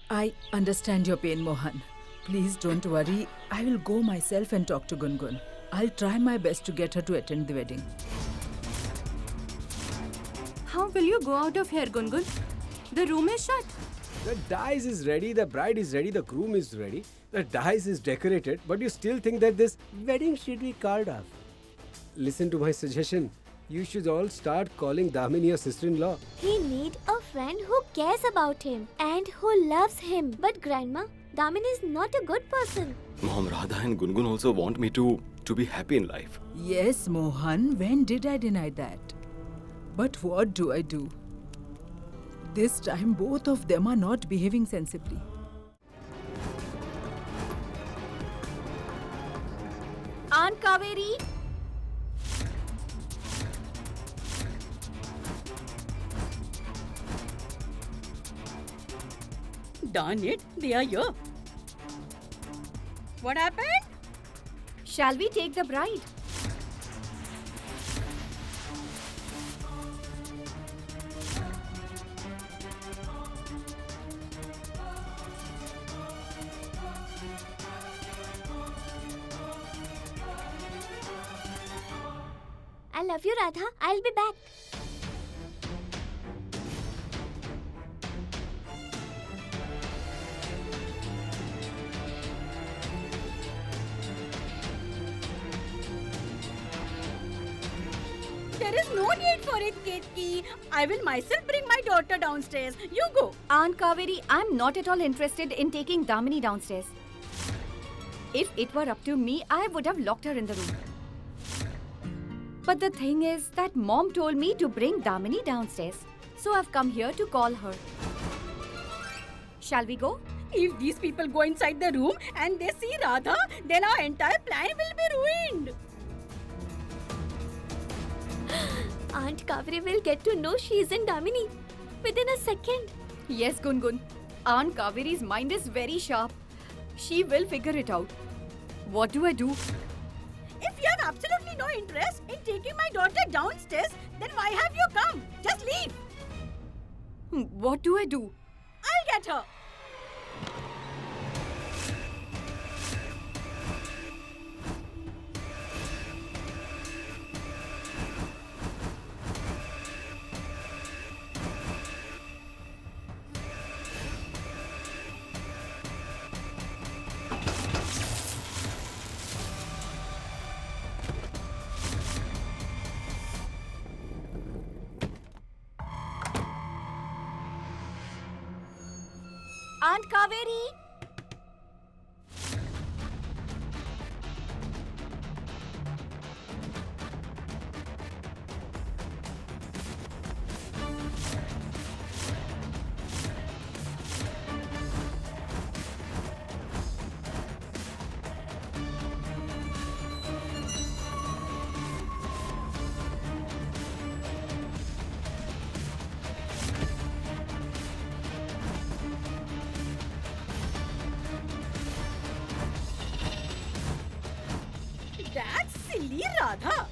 I understand your pain, Mohan. Please don't worry. I will go myself and talk to Gungun. I'll try my best to get her to attend the wedding. How will you go out of here, Gungun? The room is shut. The dais is ready, the bride is ready, the groom is ready, the dais is decorated, but you still think that this wedding should be called off. Listen to my suggestion. You should all start calling Damini your sister-in-law. He need a friend who cares about him and who loves him. But Grandma, Damini is not a good person. Mom, Radha and Gungun also want me to be happy in life. Yes, Mohan, when did I deny that? But what do I do? This time both of them are not behaving sensibly. Aunt Kaveri, Darn it, they are here. What happened? shall we take the bride? I love you, Radha. I'll be back. There is no need for it, Ketki. I will myself bring my daughter downstairs. You go. Aunt Kaveri, I'm not at all interested in taking Damini downstairs. If it were up to me, I would have locked her in the room. But the thing is that Mom told me to bring Damini downstairs. So I've come here to call her. Shall we go? If these people go inside the room and they see Radha, then our entire plan will be ruined. Aunt Kaveri will get to know she isn't Damini within a second. Yes, Gungun. Aunt Kaveri's mind is very sharp. She will figure it out. What do I do? If you have absolutely no interest in taking my daughter downstairs, then why have you come? Just leave. What do I do? I'll get her. Aunt Kaveri! That's silly, Radha.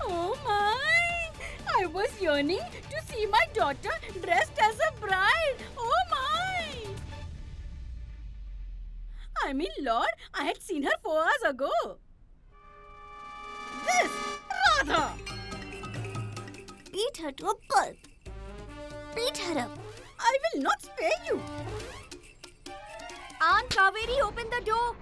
Oh my! I was yearning to see my daughter dressed as a bride. Oh my! I mean, Lord, I had seen her 4 hours ago. This Radha! Beat her to a pulp. Beat her up. I will not spare you. Aunt Kaveri, open the door!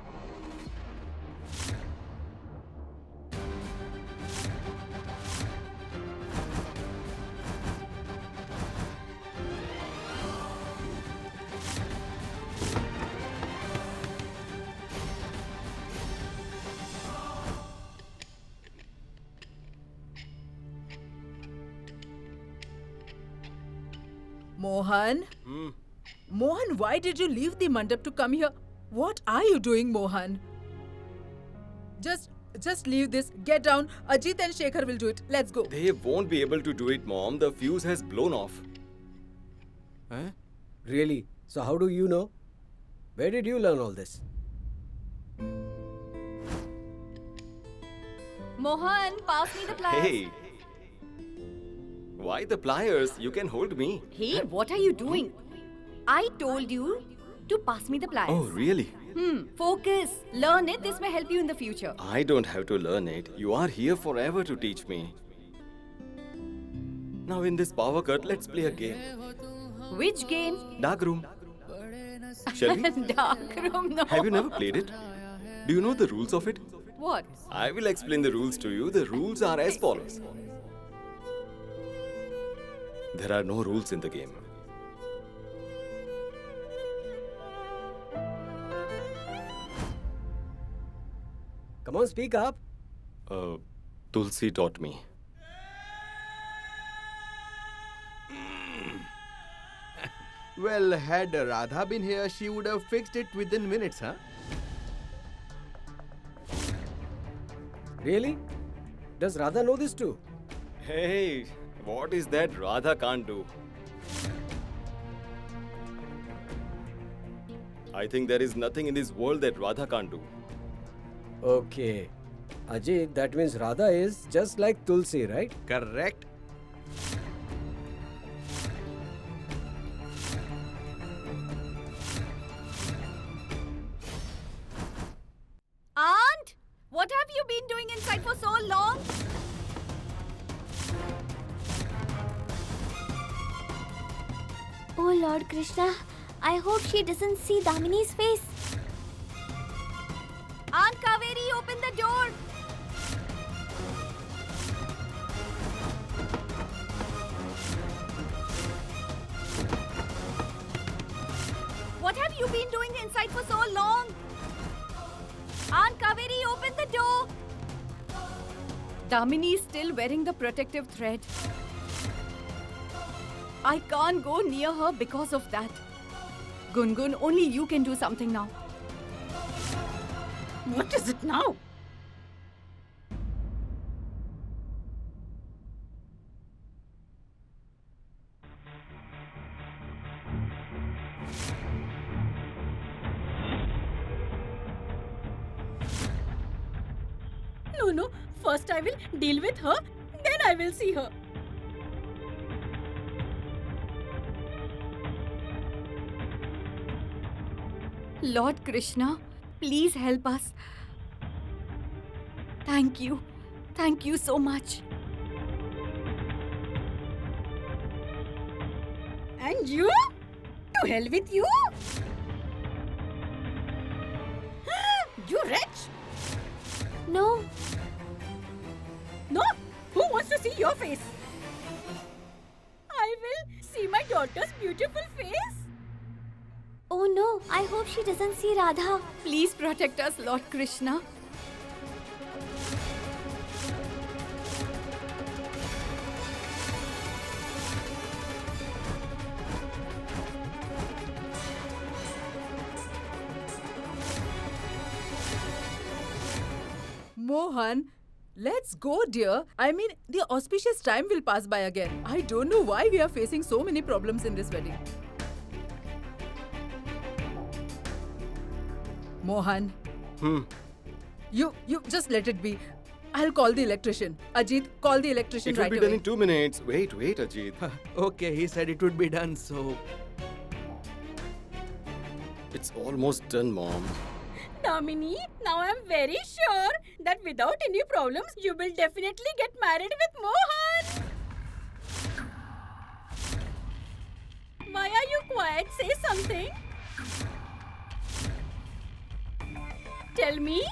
Mohan? Mohan, why did you leave the mandap to come here? What are you doing, Mohan? Just leave this. Get down. Ajit and Shekhar will do it. Let's go. They won't be able to do it, Mom. The fuse has blown off. Huh? Really? So how do you know? Where did you learn all this? Mohan, pass me the pliers. Hey, Why the pliers? You can hold me. Hey, what are you doing? I told you to pass me the pliers. Oh, really? Focus. Learn it. This may help you in the future. I don't have to learn it. You are here forever to teach me. Now in this power cut, let's play a game. Which game? Dark room. Shall we? Dark room. No. Have you never played it? Do you know the rules of it? What? I will explain the rules to you. The rules are as follows. There are no rules in the game. Come on, speak up. Tulsi taught me. Well, had Radha been here, she would have fixed it within minutes, huh? Really? Does Radha know this too? Hey, what is that Radha can't do? I think there is nothing in this world that Radha can't do. Okay. Ajit, that means Radha is just like Tulsi, right? Correct. Aunt, what have you been doing inside for so long? Oh Lord Krishna, I hope she doesn't see Damini's face. Aunt Kaveri, open the door. What have you been doing inside for so long? Aunt Kaveri, open the door. Damini is still wearing the protective thread. I can't go near her because of that. Gungun, only you can do something now. What is it now? No. First I will deal with her, then I will see her. Lord Krishna, please help us. Thank you. Thank you so much. And you? To hell with you? You wretch! No, No? Who wants to see your face? I will see my daughter's beautiful face. oh no, I hope she doesn't see Radha. Please protect us, Lord Krishna. Mohan, let's go, dear. I mean, the auspicious time will pass by again. I don't know why we are facing so many problems in this wedding. Mohan. You just let it be. I'll call the electrician. Ajit, call the electrician It will right be away. done in 2 minutes. Wait, Ajit. Okay, he said it would be done, so... It's almost done, Mom. Damini, now I'm very sure that without any problems, you will definitely get married with Mohan. Why are you quiet? Say something. Tell me.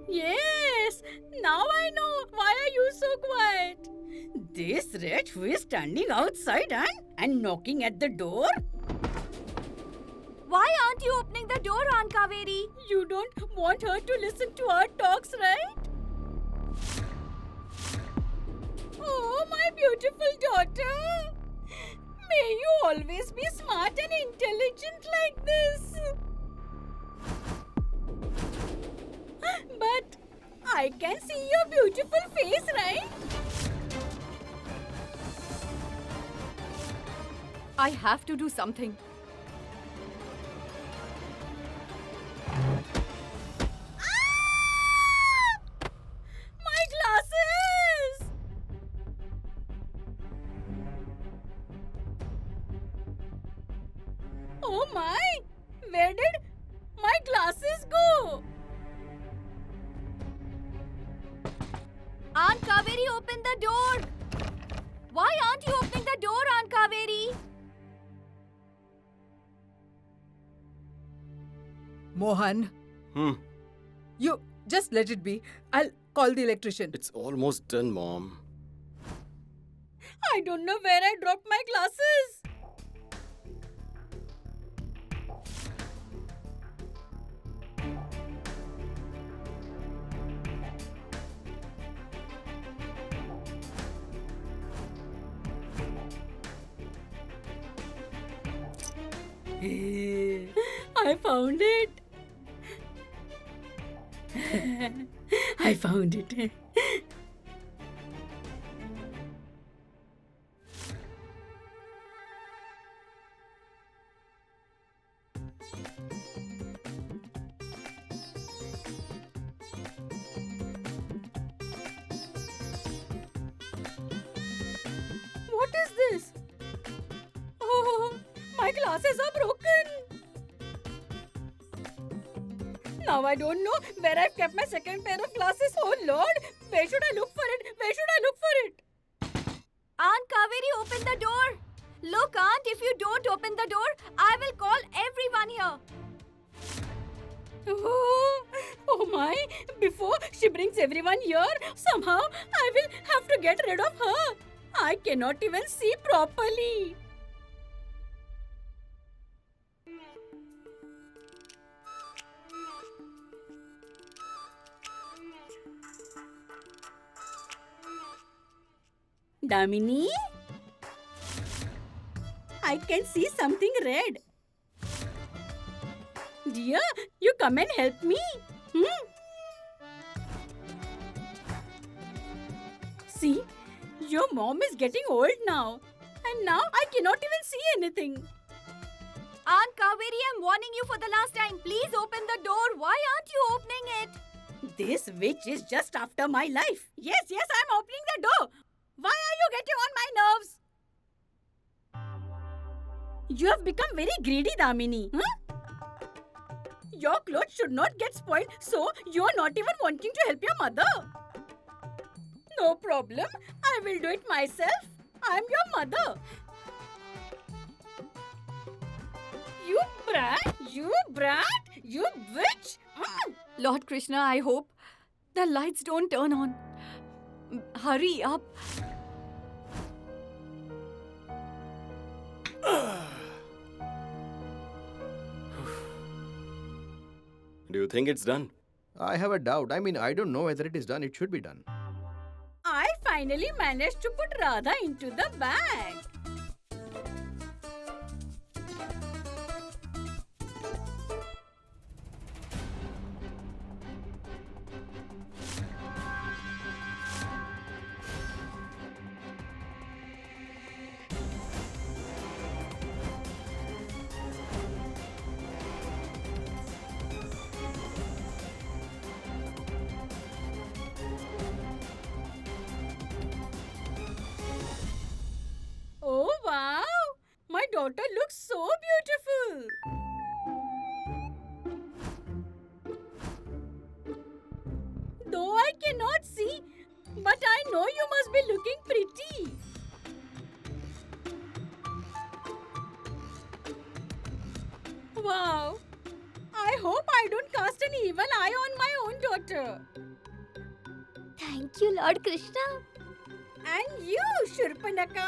Yes, now I know. Why are you so quiet? This wretch who is standing outside and knocking at the door? Why aren't you opening the door, Aunt Kaveri? You don't want her to listen to our talks, right? Oh, my beautiful daughter. May you always be smart and intelligent like this. But I can see your beautiful face, right? I have to do something. open the door. Why aren't you opening the door, Aunt Kaveri? Mohan, you just let it be. I'll call the electrician. It's almost done, Mom. I don't know where I dropped my glasses. I found it. I found it. What is this? Oh, my glasses are broken. Now I don't know where I've kept my second pair of glasses. Oh Lord, where should I look for it? Where should I look for it? Aunt Kaveri, open the door. Look, Aunt, if you don't open the door, I will call everyone here. Oh my, before she brings everyone here, somehow I will have to get rid of her. I cannot even see properly. Damini? I can see something red. Dear, you come and help me. See, your mom is getting old now. And now I cannot even see anything. Aunt Kaveri, I'm warning you for the last time. Please open the door. Why aren't you opening it? This witch is just after my life. Yes, I'm opening the door. Why are you getting on my nerves? You have become very greedy, Damini. Your clothes should not get spoiled, so you are not even wanting to help your mother. No problem. I will do it myself. I am your mother. You brat! You witch! Lord Krishna, I hope the lights don't turn on. Hurry up. Do you think it's done? I have a doubt. I mean, I don't know whether it is done. It should be done. I finally managed to put Radha into the bag. Oh wow! My daughter looks so beautiful. Though I cannot see, but I know you must be looking pretty. Wow! I hope I don't cast an evil eye on my own daughter. Thank you, Lord Krishna. And you, Shurpanaka,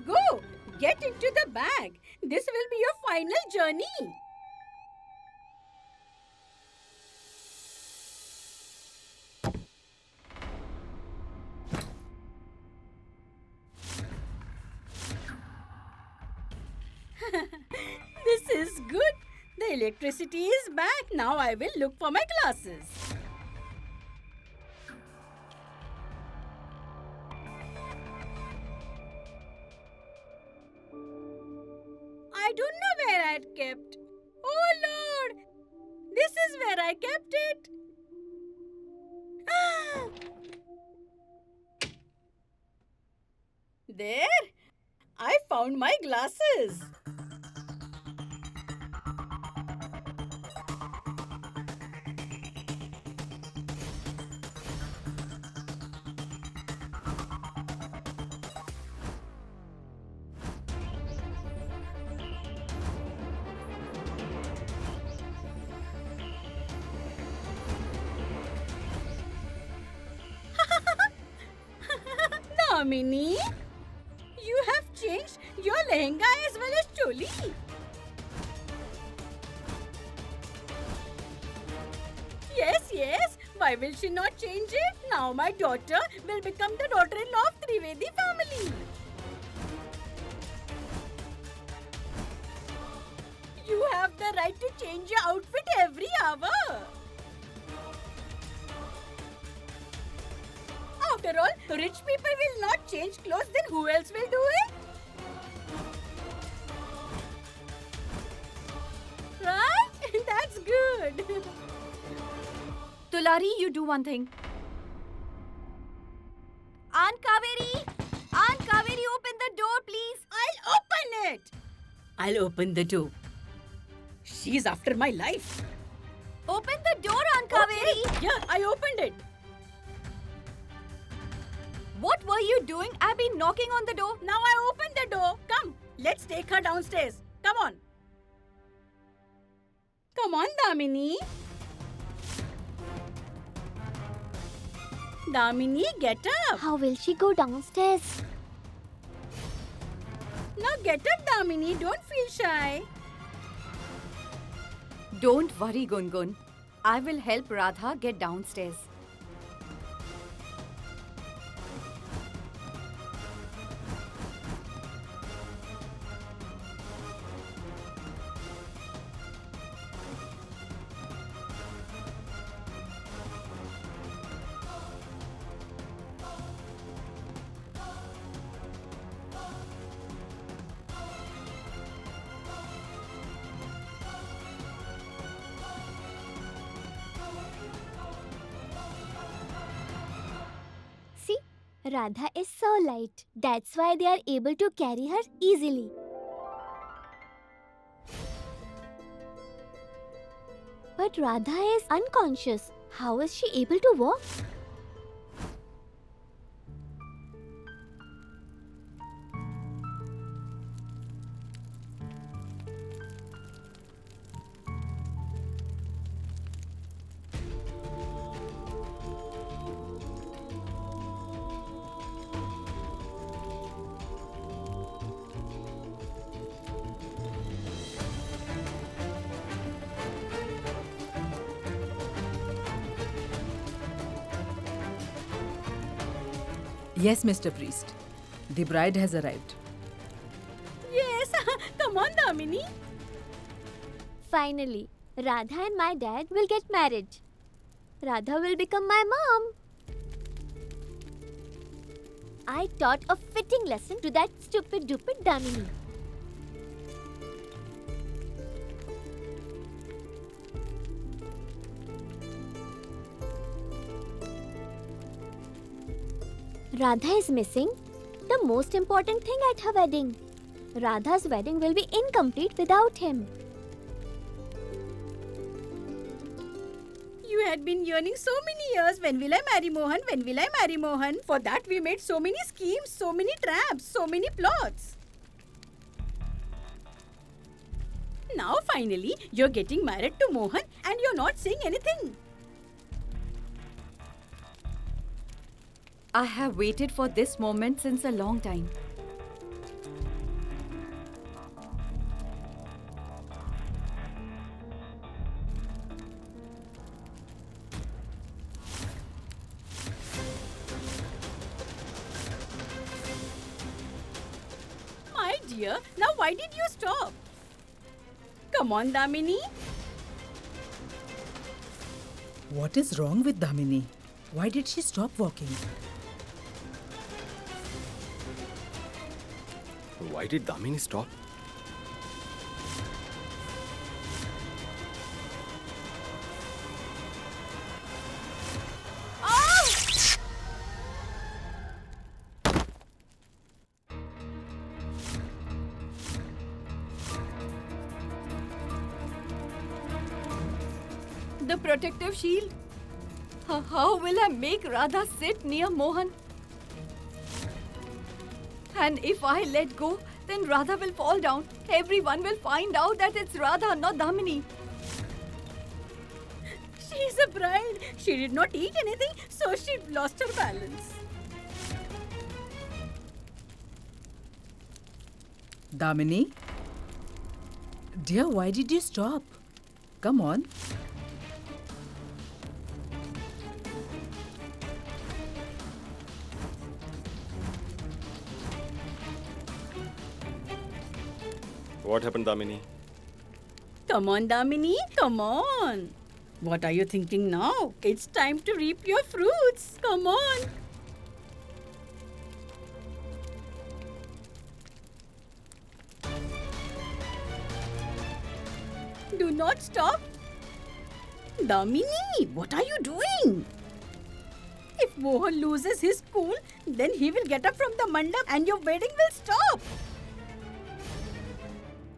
go, get into the bag. This will be your final journey. This is good. The electricity is back. Now I will look for my glasses. I don't know where I'd kept. Oh Lord! This is where I kept it. There! I found my glasses. Damini, you have changed your lehenga as well as choli. Yes, yes. Why will she not change it? Now my daughter will become the daughter-in-law of Trivedi family. You have the right to change your outfit every hour. After all, rich people will not change clothes, then who else will do it? Right? That's good. Tulari, you do one thing. Aunt Kaveri! Aunt Kaveri, open the door, please. I'll open it. I'll open the door. She's after my life. Open the door, Aunt Kaveri! Okay. Yeah, I opened it. What were you doing? I've been knocking on the door. Now I opened the door. Come, let's take her downstairs. Come on. Come on, Damini. Damini, get up. How will she go downstairs? Now get up, Damini. Don't feel shy. Don't worry, Gungun. I will help Radha get downstairs. See, Radha is so light. That's why they are able to carry her easily. But Radha is unconscious. How is she able to walk? Yes, Mr. Priest. The bride has arrived. Yes, come on, Damini. Finally, Radha and my dad will get married. Radha will become my mom. I taught a fitting lesson to that stupid Damini. Radha is missing the most important thing at her wedding. Radha's wedding will be incomplete without him. You had been yearning so many years. When will I marry Mohan? When will I marry Mohan? For that we made so many schemes, so many traps, so many plots. Now finally you're getting married to Mohan and you're not saying anything. I have waited for this moment since a long time. My dear, now why did you stop? Come on, Damini. What is wrong with Damini? Why did she stop walking? Why did Damini stop? The protective shield. How will I make Radha sit near Mohan? And if I let go, then Radha will fall down. Everyone will find out that it's Radha, not Damini. She's a bride. She did not eat anything, so she lost her balance. Damini? Dear, why did you stop? Come on. What happened, Damini? Come on, Damini, come on. What are you thinking now? It's time to reap your fruits. Come on. Do not stop. Damini, what are you doing? If Mohan loses his school, then he will get up from the mandap and your wedding will stop.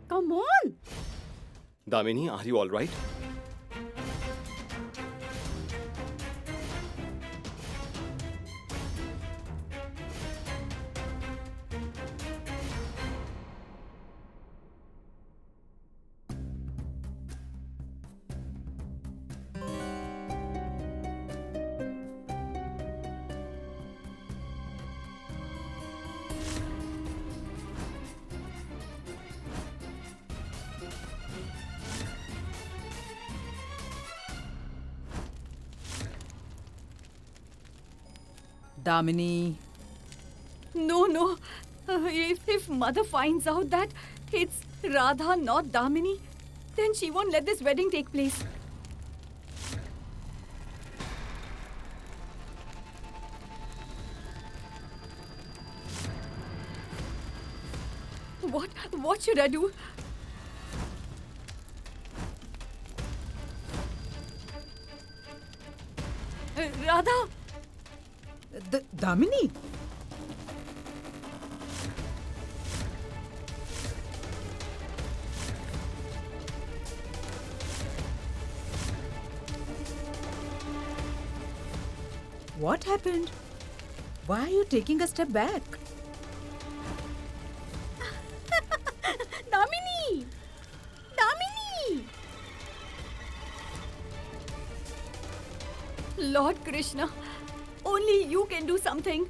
Come on. Damini, are you alright? Damini. No, no. If mother finds out that it's Radha, not Damini, then she won't let this wedding take place. What should I do? Radha! Damini? What happened? Why are you taking a step back? Damini! Damini! Lord Krishna, only you can do something.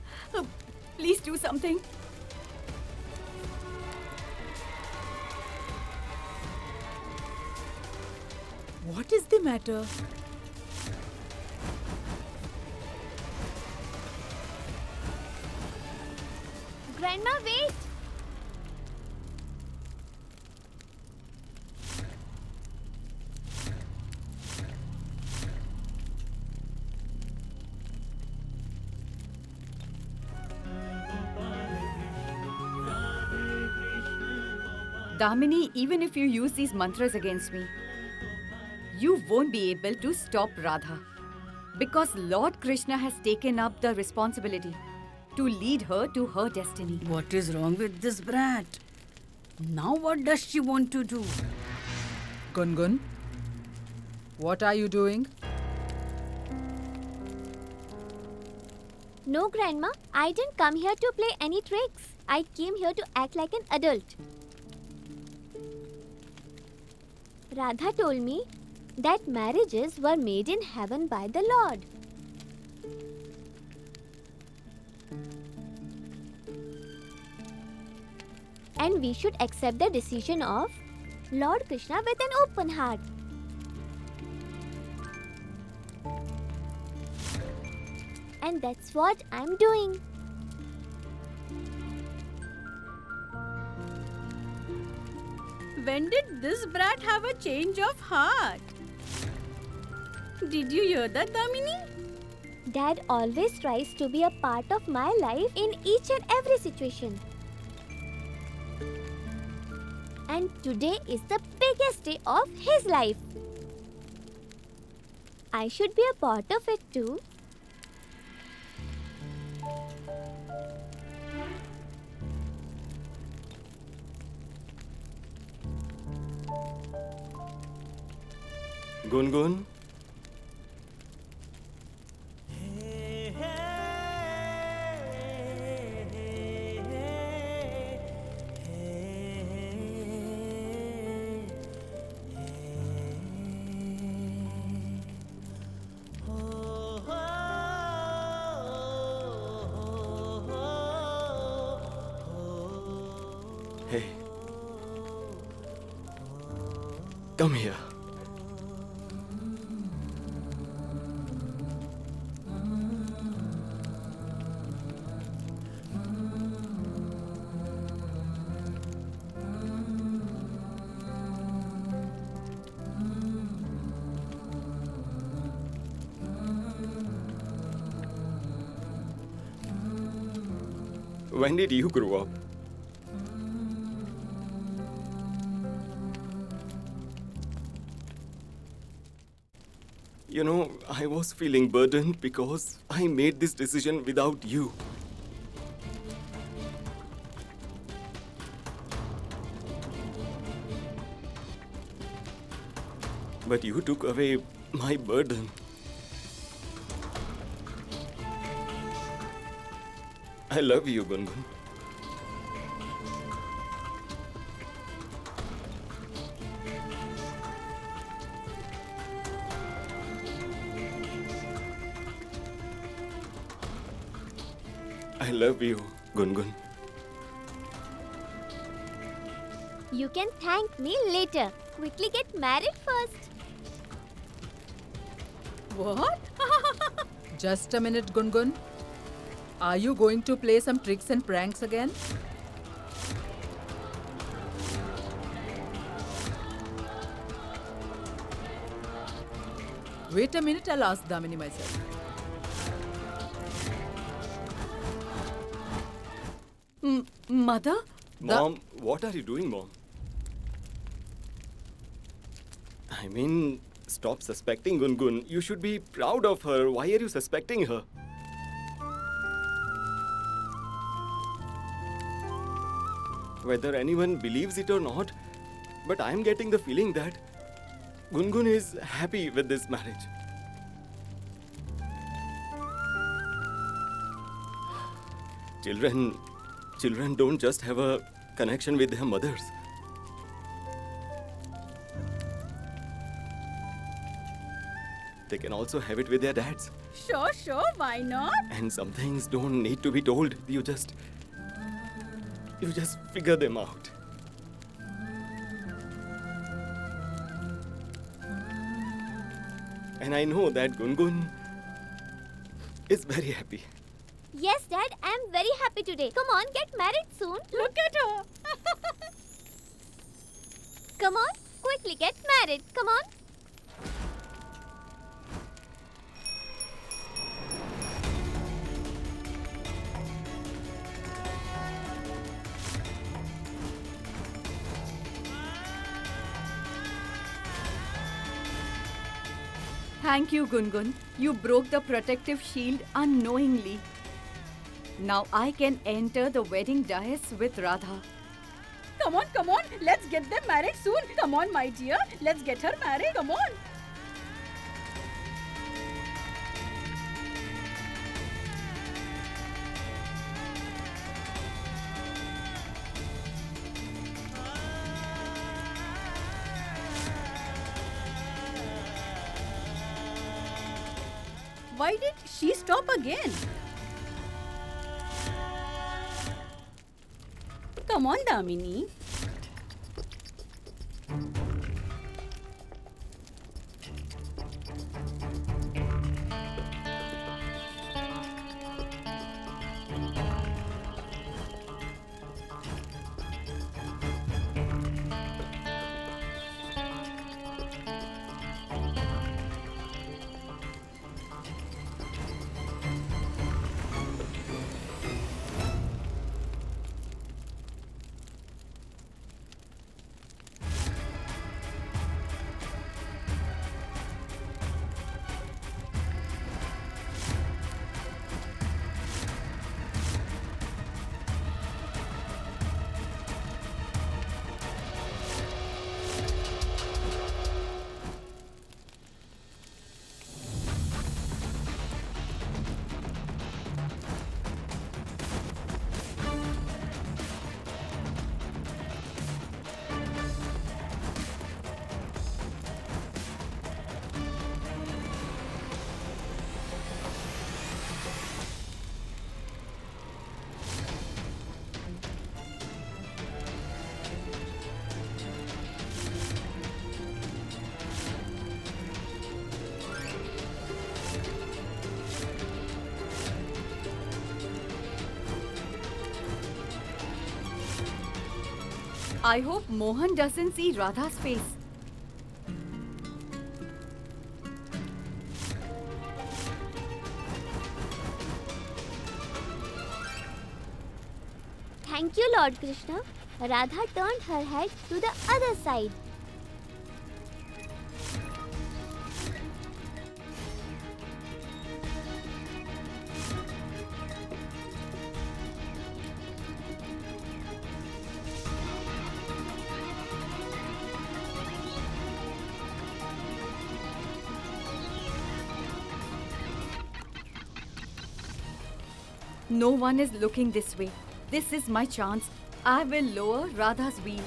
Please do something. What is the matter? Grandma, wait! Damini, even if you use these mantras against me, you won't be able to stop Radha. Because Lord Krishna has taken up the responsibility to lead her to her destiny. What is wrong with this brat? Now what does she want to do? Gungun? What are you doing? No, Grandma, I didn't come here to play any tricks. I came here to act like an adult. Radha told me that marriages were made in heaven by the Lord. And we should accept the decision of Lord Krishna with an open heart. And that's what I'm doing. When did this brat have a change of heart? Did you hear that, Damini? Dad always tries to be a part of my life in each and every situation. And today is the biggest day of his life. I should be a part of it too. Gungun? Hey, Come here. When did you grow up? You know, I was feeling burdened because I made this decision without you. But you took away my burden. I love you, Gungun. I love you, Gungun. You can thank me later. Quickly get married first. What? Just a minute, Gungun. Are you going to play some tricks and pranks again? Wait a minute, I'll ask Damini myself. Mother? Mom, what are you doing, Mom? I mean, stop suspecting Gungun. You should be proud of her. Why are you suspecting her? Whether anyone believes it or not, but I'm getting the feeling that Gungun is happy with this marriage. Children don't just have a connection with their mothers. They can also have it with their dads. Sure, why not? And some things don't need to be told. You just figure them out. And I know that Gungun is very happy. Yes, Dad, I am very happy today. Come on, get married soon. Look at her. Come on, quickly get married. Come on. Thank you, Gungun. You broke the protective shield unknowingly. Now I can enter the wedding dais with Radha. Come on. Let's get them married soon. Come on, my dear. Let's get her married. Come on. Why did she stop again? Come on, Damini. I hope Mohan doesn't see Radha's face. Thank you, Lord Krishna. Radha turned her head to the other side. No one is looking this way. This is my chance. I will lower Radha's wheel.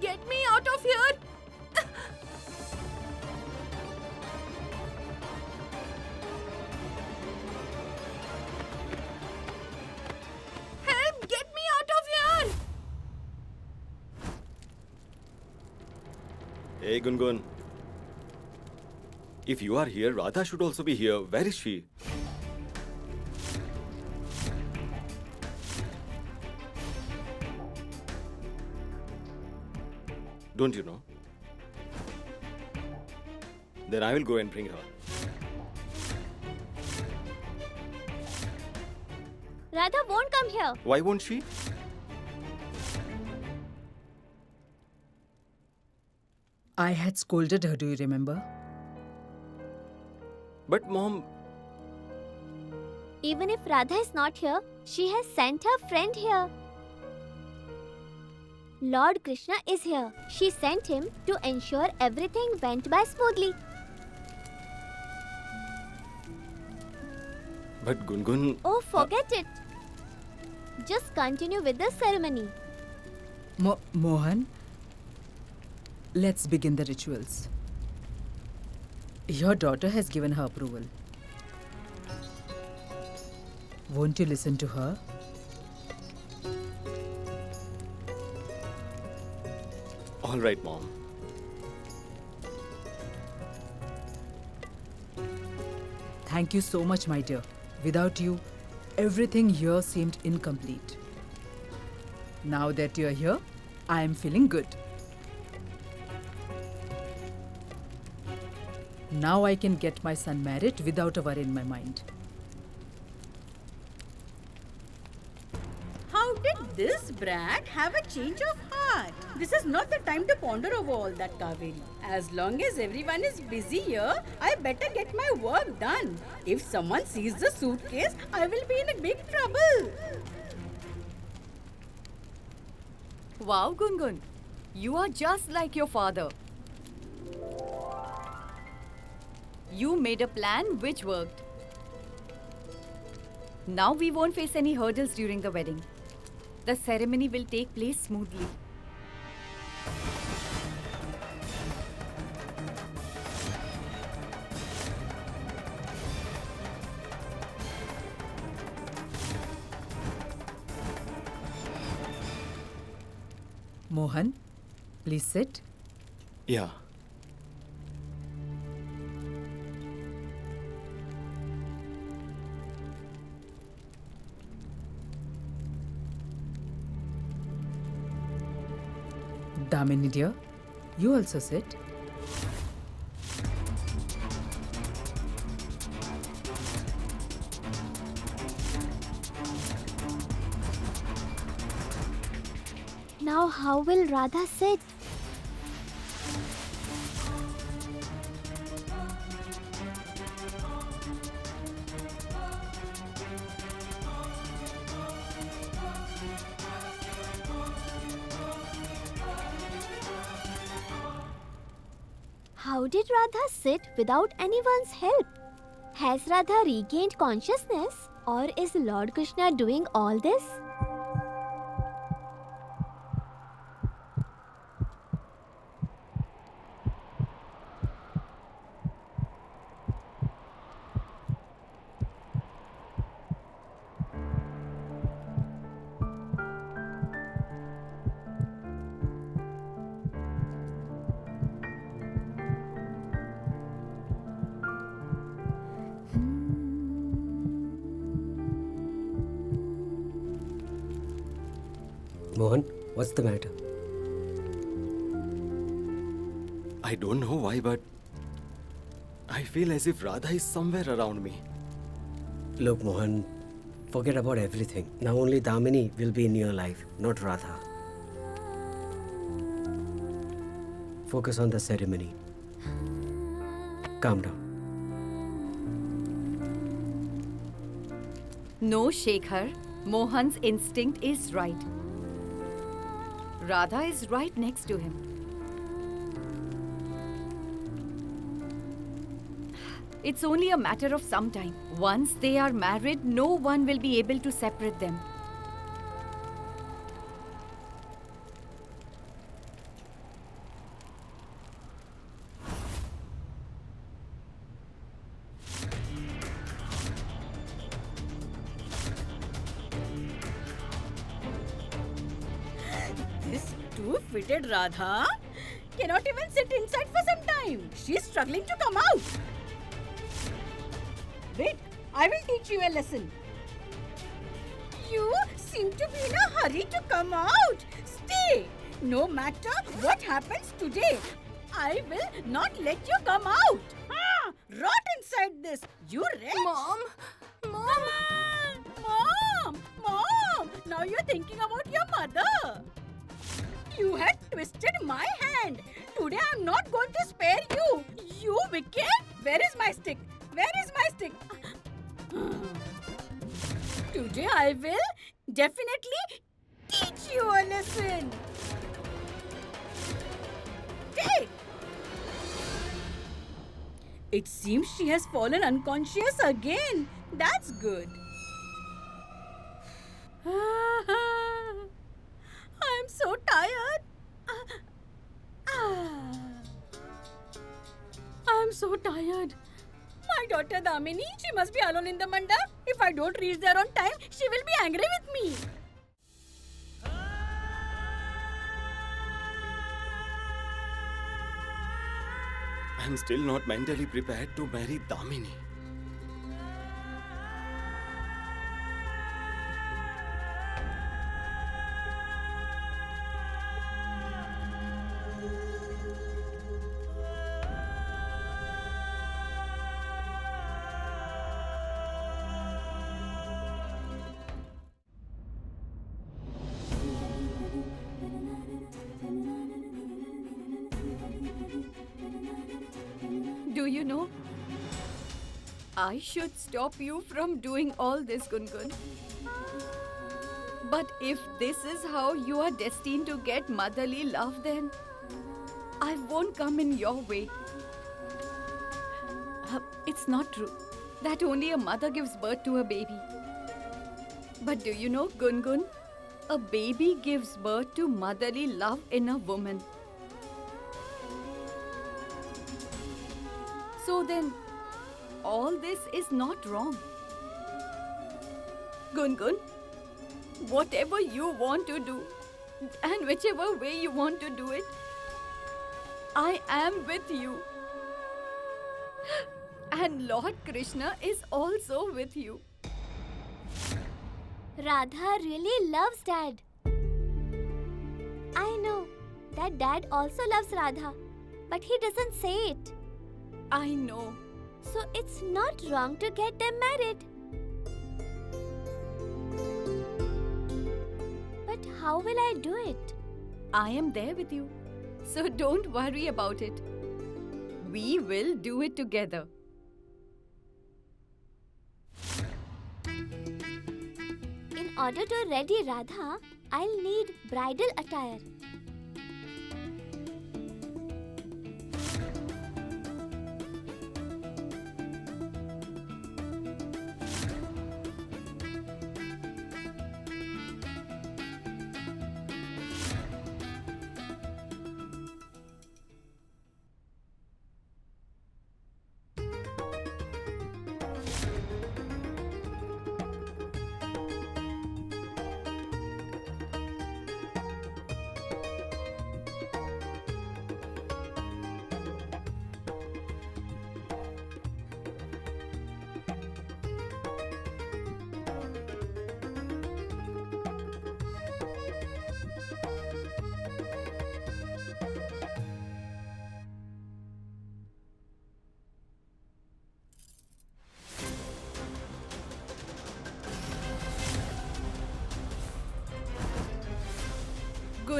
Get me out of here! Help! Get me out of here! Hey, Gungun. If you are here, Radha should also be here. Where is she? Don't you know? Then I will go and bring her. Radha won't come here. Why won't she? I had scolded her, do you remember? But Mom, Even if Radha is not here, she has sent her friend here. Lord Krishna is here. She sent him to ensure everything went by smoothly. but Gungun, Oh, forget it. Just continue with the ceremony. Mohan, let's begin the rituals. Your daughter has given her approval. Won't you listen to her? all right, Mom. Thank you so much, my dear. Without you, everything here seemed incomplete. Now that you're here, I am feeling good. Now I can get my son married without a worry in my mind. How did this brat have a change of heart? This is not the time to ponder over all that, Kaveri. As long as everyone is busy here, I better get my work done. If someone sees the suitcase, I will be in a big trouble. Wow, Gungun. You are just like your father. You made a plan which worked. Now we won't face any hurdles during the wedding. The ceremony will take place smoothly. Mohan, please sit. Yeah. Damini dear, you also sit. Now, how will Radha sit? How did Radha sit without anyone's help? Has Radha regained consciousness, or is Lord Krishna doing all this? Mohan, what's the matter? I don't know why, but I feel as if Radha is somewhere around me. Look, Mohan, forget about everything. Now only Damini will be in your life, not Radha. Focus on the ceremony. Calm down. No, Shekhar. Mohan's instinct is right. Radha is right next to him. It's only a matter of some time. Once they are married, no one will be able to separate them. This two-footed Radha cannot even sit inside for some time. She's struggling to come out. Wait, I will teach you a lesson. You seem to be in a hurry to come out. Stay. No matter what happens today, I will not let you come out. Rot inside this. You wretch. Mom! Mom! Now you're thinking about your mother. You had twisted my hand. Today I'm not going to spare you. You wicked. Where is my stick? Where is my stick? Today I will definitely teach you a lesson. Take. It seems she has fallen unconscious again. That's good. I'm so tired. I'm so tired. My daughter Damini, she must be alone in the mandap. If I don't reach there on time, she will be angry with me. I'm still not mentally prepared to marry Damini. Do you know? I should stop you from doing all this, Gungun. But if this is how you are destined to get motherly love, then I won't come in your way. It's not true that only a mother gives birth to a baby. But do you know, Gungun? A baby gives birth to motherly love in a woman. So then, all this is not wrong. Gungun, whatever you want to do, and whichever way you want to do it, I am with you. And Lord Krishna is also with you. Radha really loves Dad. I know that Dad also loves Radha, but he doesn't say it. I know. So it's not wrong to get them married. But how will I do it? I am there with you. So don't worry about it. We will do it together. In order to ready Radha, I'll need bridal attire.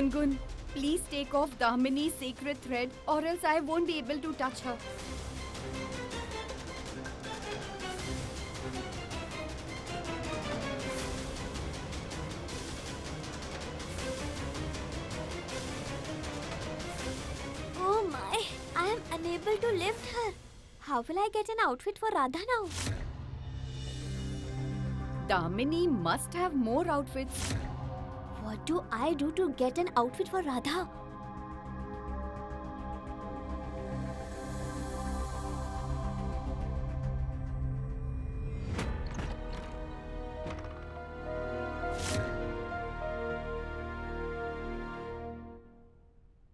Gungun, please take off Damini's sacred thread or else I won't be able to touch her. Oh my, I am unable to lift her. How will I get an outfit for Radha now? Damini must have more outfits. What do I do to get an outfit for Radha?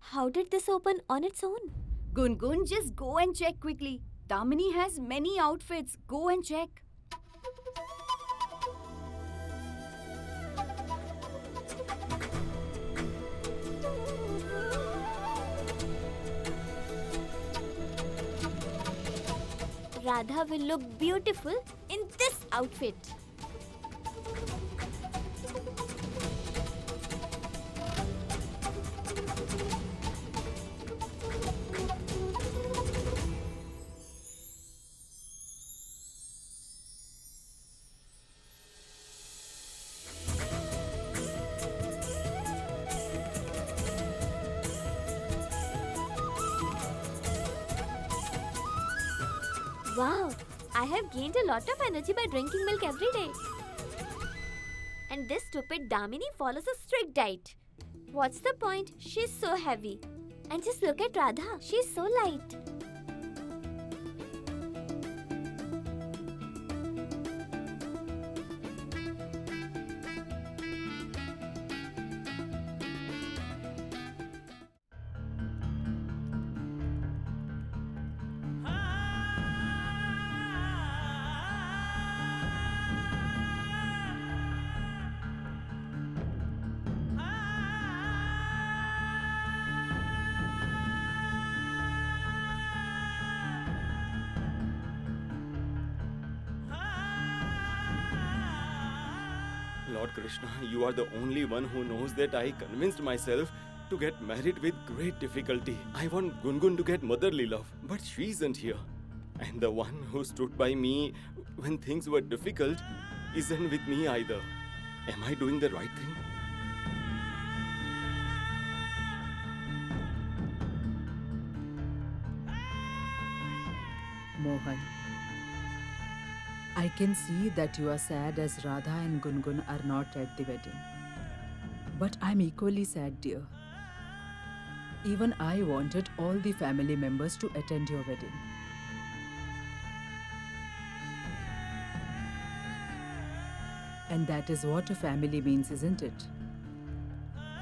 How did this open on its own? Gungun, just go and check quickly. Damini has many outfits. Go and check. Radha will look beautiful in this outfit. Wow, I have gained a lot of energy by drinking milk every day. And this stupid Damini follows a strict diet. What's the point? She's so heavy. And just look at Radha, she's so light. Lord Krishna, you are the only one who knows that I convinced myself to get married with great difficulty. I want Gungun to get motherly love, but she isn't here. And the one who stood by me when things were difficult isn't with me either. Am I doing the right thing? Mohan, I can see that you are sad as Radha and Gungun are not at the wedding. But I'm equally sad, dear. Even I wanted all the family members to attend your wedding. And that is what a family means, isn't it?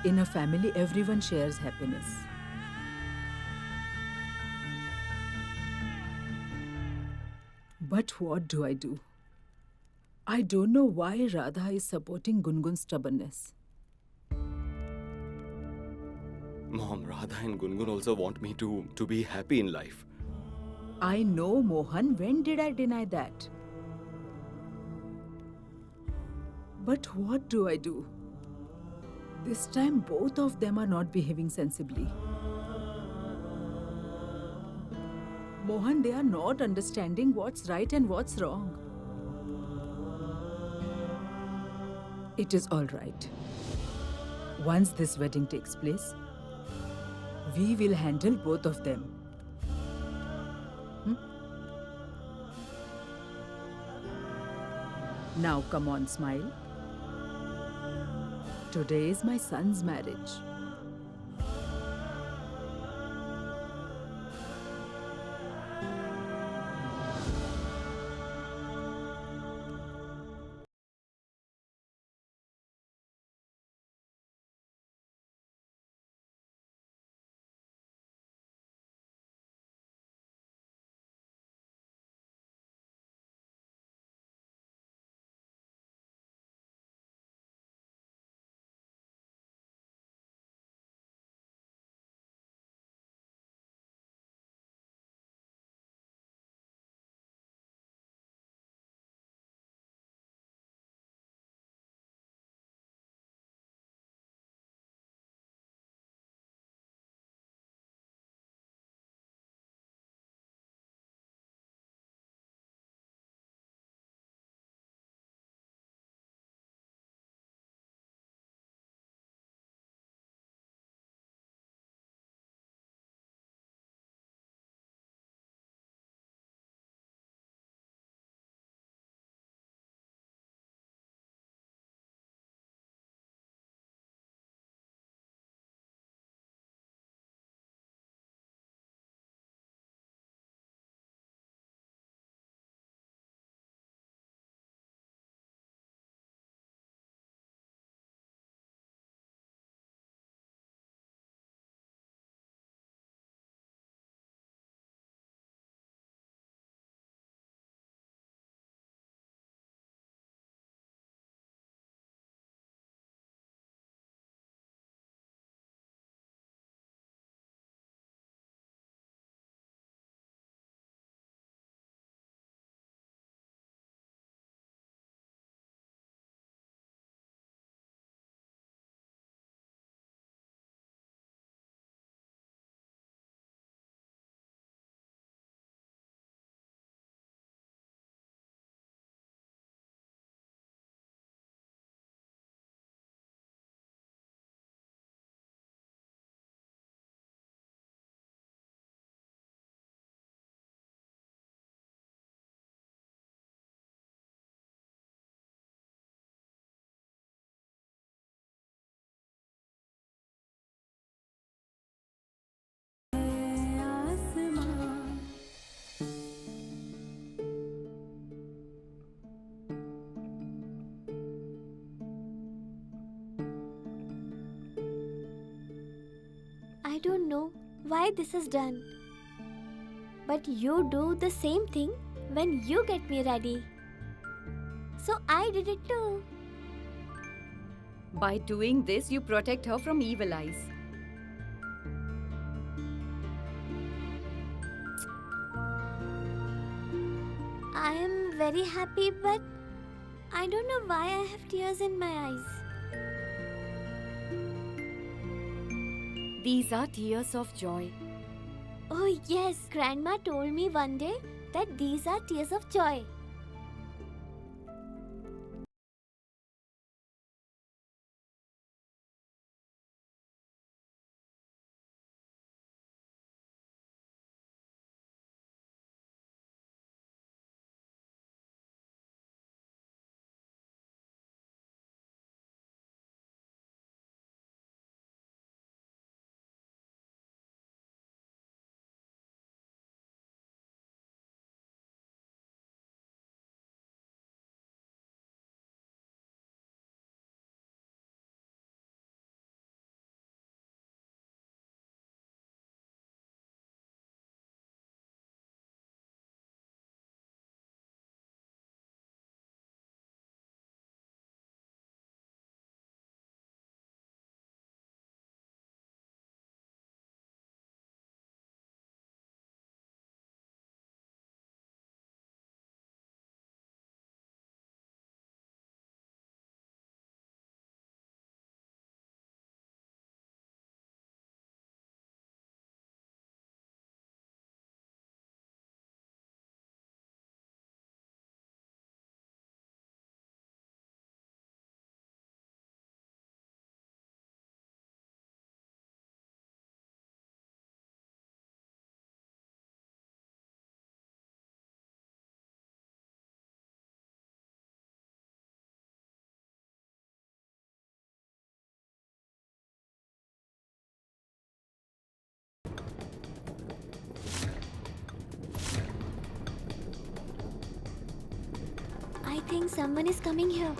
In a family, everyone shares happiness. But what do I do? I don't know why Radha is supporting Gungun's stubbornness. Mom, Radha and Gungun also want me to be happy in life. I know, Mohan. When did I deny that? But what do I do? This time, both of them are not behaving sensibly. Mohan, they are not understanding what's right and what's wrong. It is all right. Once this wedding takes place, we will handle both of them. Now come on, smile. Today is my son's marriage. don't know why this is done. But you do the same thing when you get me ready. So I did it too. By doing this, you protect her from evil eyes. I am very happy, but I don't know why I have tears in my eyes. These are tears of joy. Oh yes, Grandma told me one day that these are tears of joy. I think someone is coming here.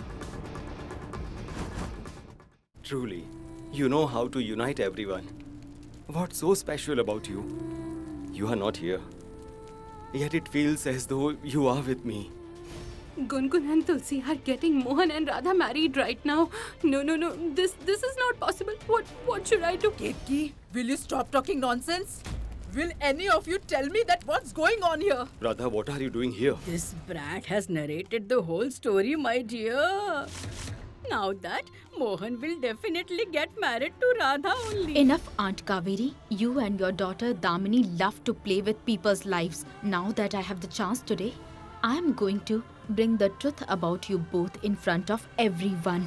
Truly, you know how to unite everyone. What's so special about you? You are not here. Yet it feels as though you are with me. Gungun and Tulsi are getting Mohan and Radha married right now. No. This is not possible. What should I do? Ketki, will you stop talking nonsense? Will any of you tell me that what's going on here? Radha, what are you doing here? This brat has narrated the whole story, my dear. Now that Mohan will definitely get married to Radha only. Enough, Aunt Kaveri. You and your daughter Damini love to play with people's lives. Now that I have the chance today, I am going to bring the truth about you both in front of everyone.